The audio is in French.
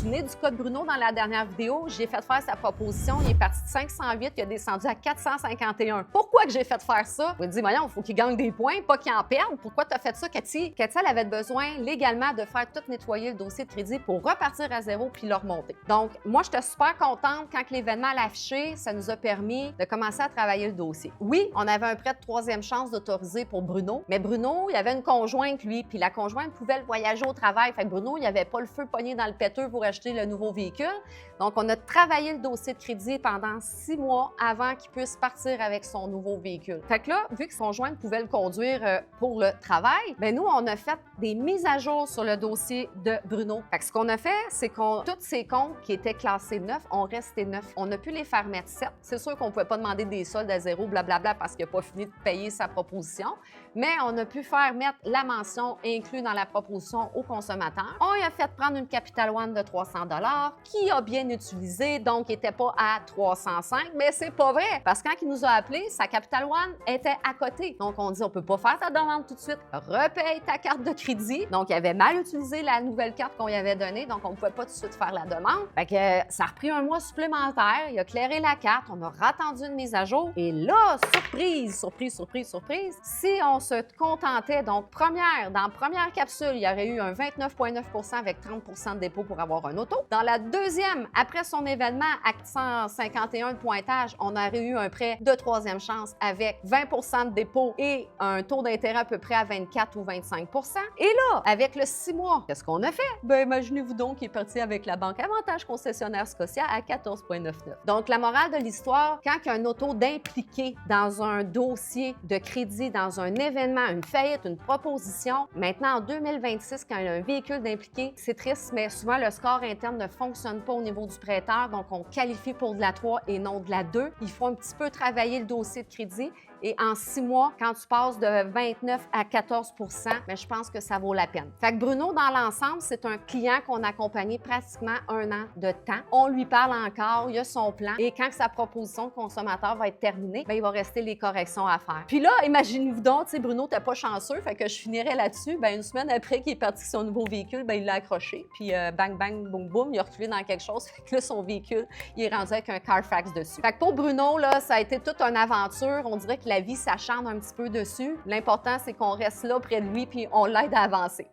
souvenez du cas de Bruno dans la dernière vidéo? J'ai fait faire sa proposition, il est parti de 508, il a descendu à 451. Pourquoi que j'ai fait faire ça? Vous me dites, voyons, il faut qu'il gagne des points, pas qu'il en perde. Pourquoi tu as fait ça, Cathy? Cathy, elle avait besoin légalement de faire tout nettoyer le dossier de crédit pour repartir à zéro puis le remonter. Donc, moi, j'étais super contente quand l'événement l'a affiché, ça nous a permis de commencer à travailler le dossier. Oui, on avait un prêt de troisième chance d'autoriser pour Bruno, mais Bruno, il avait une conjointe, lui, puis la conjointe pouvait le voyager au travail. Fait que Bruno, il n'avait pas le feu pogné dans le péteux pour acheter le nouveau véhicule. Donc, on a travaillé le dossier de crédit pendant 6 mois avant qu'il puisse partir avec son nouveau véhicule. Fait que là, vu que son conjointe pouvait le conduire pour le travail, bien nous, on a fait des mises à jour sur le dossier de Bruno. Fait que ce qu'on a fait, c'est qu'on tous ces comptes qui étaient classés neufs ont resté neufs. On a pu les faire mettre 7. C'est sûr qu'on ne pouvait pas demander des soldes à zéro, blablabla, parce qu'il n'a pas fini de payer sa proposition, mais on a pu faire mettre la mention inclus dans la proposition au consommateur. On lui a fait prendre une Capital One de 300 qui a bien utilisé, donc il n'était pas à 305, mais c'est pas vrai, parce que quand il nous a appelé, sa Capital One était à côté. Donc on dit, on peut pas faire ta demande tout de suite, repaye ta carte de crédit. Donc il avait mal utilisé la nouvelle carte qu'on lui avait donnée, donc on ne pouvait pas tout de suite faire la demande. Fait que ça a repris un mois supplémentaire, il a clairé la carte, on a attendu une mise à jour, et là, surprise, surprise, surprise, surprise, si on se contentait, donc dans la première capsule, il y aurait eu un 29,9 % avec 30 de dépôt pour avoir un auto. Dans la deuxième, après son événement à 151 de pointage, on aurait eu un prêt de troisième chance avec 20 de dépôt et un taux d'intérêt à peu près à 24 ou 25 %. Et là, avec le 6 mois, qu'est-ce qu'on a fait? Ben, imaginez-vous donc qu'il est parti avec la Banque Avantage Concessionnaire Scotia à 14,99. Donc, la morale de l'histoire, quand il y a un auto d'impliqué dans un dossier de crédit, dans un événement, une faillite, une proposition, maintenant en 2026, quand il y a un véhicule d'impliqué, c'est triste, mais souvent le score interne ne fonctionne pas au niveau du prêteur, donc on qualifie pour de la 3 et non de la 2. Il faut un petit peu travailler le dossier de crédit. Et en 6 mois, quand tu passes de 29 à 14 % mais je pense que ça vaut la peine. Fait que Bruno, dans l'ensemble, c'est un client qu'on a accompagné pratiquement 1 an de temps. On lui parle encore, il a son plan. Et quand sa proposition de consommateur va être terminée, bien, il va rester les corrections à faire. Puis là, imaginez-vous donc, tu sais, Bruno, t'es pas chanceux, fait que je finirais là-dessus. Bien, une semaine après qu'il est parti sur son nouveau véhicule, bien, il l'a accroché. Puis bang, bang, boum, boum, il a reculé dans quelque chose. Fait que là, son véhicule, il est rendu avec un Carfax dessus. Fait que pour Bruno, là, ça a été toute une aventure. On dirait que la vie s'acharne un petit peu dessus. L'important, c'est qu'on reste là près de lui puis on l'aide à avancer.